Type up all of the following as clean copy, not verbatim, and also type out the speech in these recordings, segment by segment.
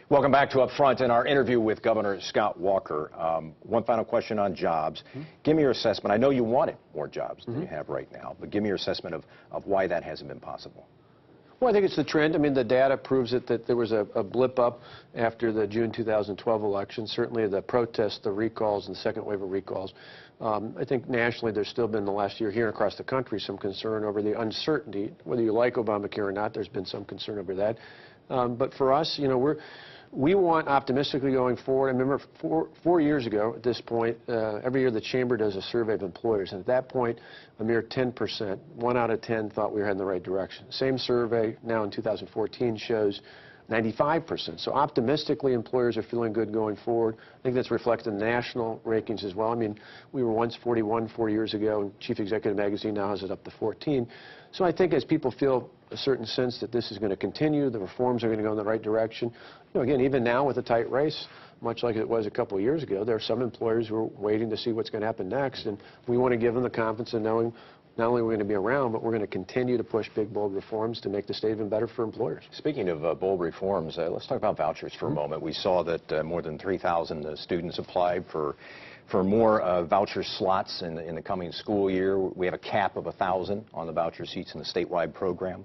Welcome back to Up Front and our interview with Governor Scott Walker. One final question on jobs. Give me your assessment. I know you wanted more jobs than you have right now, but give me your assessment of why that hasn't been possible. Well, I think it's the trend. I mean, the data proves it that there was a blip up after the June 2012 election. Certainly the protests, the recalls, and the second wave of recalls. I think nationally there's still been the last year here across the country some concern over the uncertainty. Whether you like Obamacare or not, there's been some concern over that. But for us, you know, we want optimistically going forward. I remember four years ago at this point, every year the Chamber does a survey of employers, and at that point, a mere 10%, 1 out of 10 thought we were heading in the right direction. Same survey now in 2014 shows 95%. So optimistically, employers are feeling good going forward. I think that's reflected in national rankings as well. I mean, we were once 41 4 years ago, and Chief Executive Magazine now has it up to 14. So I think as people feel a certain sense that this is going to continue, the reforms are going to go in the right direction. You know, again, even now with a tight race, much like it was a couple of years ago, there are some employers who are waiting to see what's going to happen next, and we want to give them the confidence of knowing not only are we going to be around, but we're going to continue to push big, bold reforms to make the state even better for employers. Speaking of bold reforms, let's talk about vouchers for a moment. We saw that more than 3,000 students applied for more voucher slots in the coming school year. We have a cap of 1,000 on the voucher seats in the statewide program.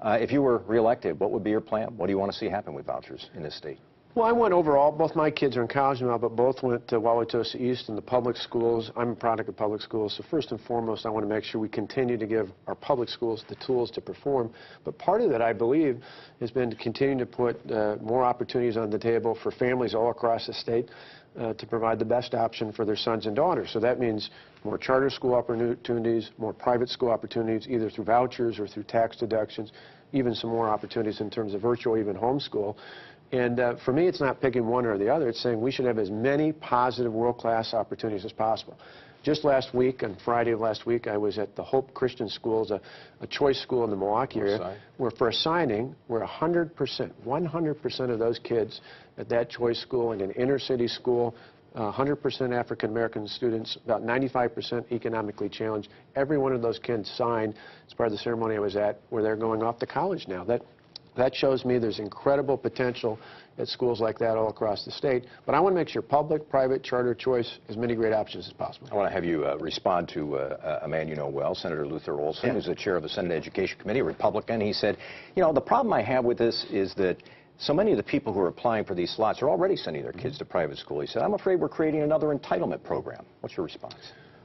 If you were reelected, what would be your plan? What do you want to see happen with vouchers in this state? Well, I went overall. Both my kids are in college now, but both went to Wauwatosa East in the public schools. I'm a product of public schools, so first and foremost, I want to make sure we continue to give our public schools the tools to perform. But part of that, I believe, has been to continue to put more opportunities on the table for families all across the state to provide the best option for their sons and daughters. So that means more charter school opportunities, more private school opportunities, either through vouchers or through tax deductions, even some more opportunities in terms of virtual, even homeschool. And for me, it's not picking one or the other. It's saying we should have as many positive world-class opportunities as possible. Just last week, on Friday of last week, I was at the Hope Christian Schools, a choice school in the Milwaukee area, where for a signing, where 100% of those kids at that choice school in an inner-city school, 100% African-American students, about 95% economically challenged. Every one of those kids signed as part of the ceremony I was at, where they're going off to college now. That shows me there's incredible potential at schools like that all across the state. But I want to make sure public, private, charter, choice, as many great options as possible. I want to have you respond to a man you know well, Senator Luther Olson, who's the chair of the Senate Education Committee, a Republican. He said, you know, the problem I have with this is that so many of the people who are applying for these slots are already sending their kids to private school. He said, I'm afraid we're creating another entitlement program. What's your response?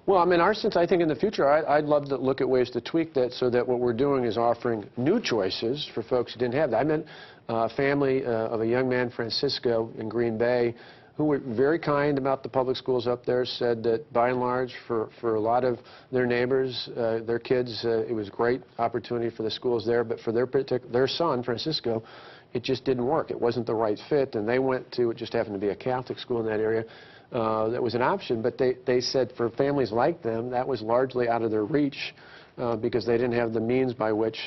Well, I mean, I think in the future, I'd love to look at ways to tweak that so that what we're doing is offering new choices for folks who didn't have that. I met a family of a young man, Francisco, in Green Bay, who were very kind about the public schools up there, said that by and large, for a lot of their neighbors, their kids, it was a great opportunity for the schools there, but for their son, Francisco, it just didn't work. It wasn't the right fit, and they went to, it just happened to be a Catholic school in that area. That was an option, but they said for families like them, that was largely out of their reach because they didn't have the means by which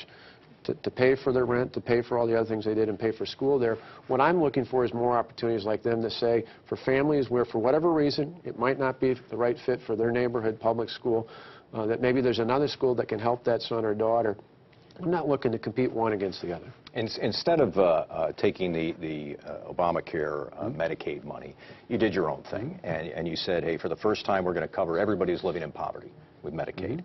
to pay for their rent, to pay for all the other things they did, and pay for school there. What I'm looking for is more opportunities like them to say for families where, for whatever reason, it might not be the right fit for their neighborhood public school, that maybe there's another school that can help that son or daughter. I'm not looking to compete one against the other. Instead of taking the Obamacare Medicaid money, you did your own thing, and you said, hey, for the first time, we're going to cover everybody who's living in poverty with Medicaid.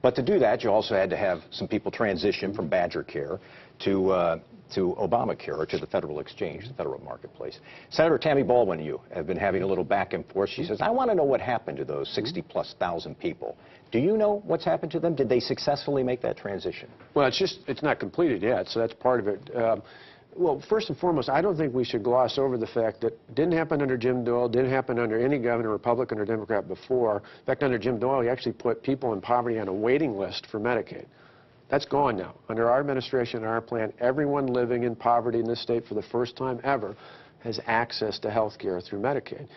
But to do that, you also had to have some people transition from Badger Care to Obamacare, or to the federal exchange, the federal marketplace. Senator Tammy Baldwin and you have been having a little back and forth. She says, I want to know what happened to those 60,000+ people. Do you know what's happened to them? Did they successfully make that transition? Well, it's not completed yet, so that's part of it. Well, first and foremost, I don't think we should gloss over the fact that it didn't happen under Jim Doyle, didn't happen under any governor, Republican or Democrat before. In fact, under Jim Doyle, he actually put people in poverty on a waiting list for Medicaid. That's gone now. Under our administration and our plan, everyone living in poverty in this state for the first time ever has access to health care through Medicaid.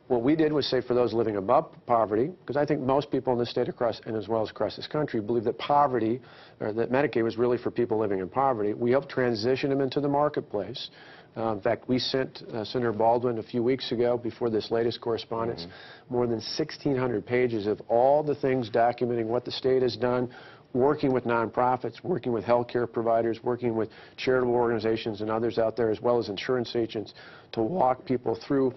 What we did was say for those living above poverty, because I think most people in this state and as well as across this country believe that poverty, or that Medicaid was really for people living in poverty. We helped transition them into the marketplace. In fact, we sent Senator Baldwin a few weeks ago, before this latest correspondence, more than 1,600 pages of all the things documenting what the state has done. working with nonprofits, working with healthcare providers, working with charitable organizations and others out there, as well as insurance agents, to walk people through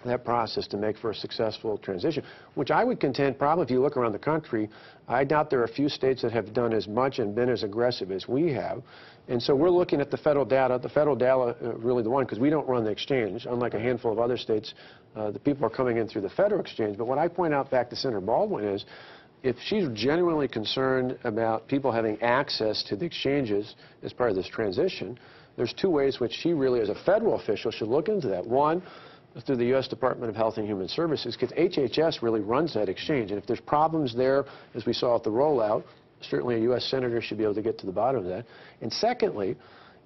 that process to make for a successful transition, which I would contend probably if you look around the country, I doubt there are a few states that have done as much and been as aggressive as we have. And so we're looking at the federal data really the one, because we don't run the exchange, unlike a handful of other states. The people are coming in through the federal exchange. But what I point out back to Senator Baldwin is, if she's genuinely concerned about people having access to the exchanges as part of this transition, there's two ways which she really, as a federal official, should look into that. One, through the U.S. Department of Health and Human Services, because HHS really runs that exchange. And if there's problems there, as we saw at the rollout, certainly a U.S. Senator should be able to get to the bottom of that. And secondly,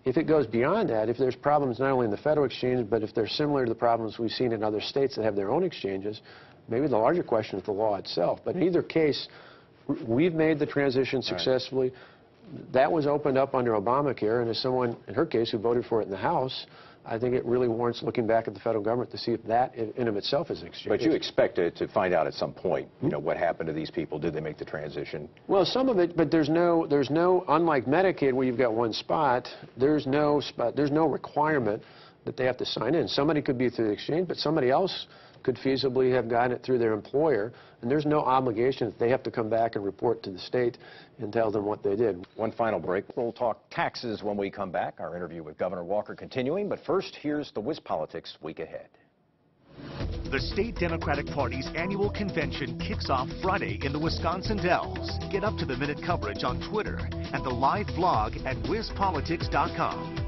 if it goes beyond that, if there's problems not only in the federal exchange, but if they're similar to the problems we've seen in other states that have their own exchanges, maybe the larger question is the law itself. But in either case, we've made the transition successfully. That was opened up under Obamacare, and as someone, in her case, who voted for it in the House, I think it really warrants looking back at the federal government to see if that in of itself is an exchange. But you expect to find out at some point, you know, what happened to these people. Did they make the transition? Well, some of it, but there's no, unlike Medicaid where you've got one spot, there's no requirement that they have to sign in. Somebody could be through the exchange, but somebody else could feasibly have gotten it through their employer, and there's no obligation that they have to come back and report to the state and tell them what they did. One final break. We'll talk taxes when we come back. Our interview with Governor Walker continuing, but first, here's the WisPolitics Week Ahead. The state Democratic Party's annual convention kicks off Friday in the Wisconsin Dells. Get up-to-the-minute coverage on Twitter and the live blog at WisPolitics.com.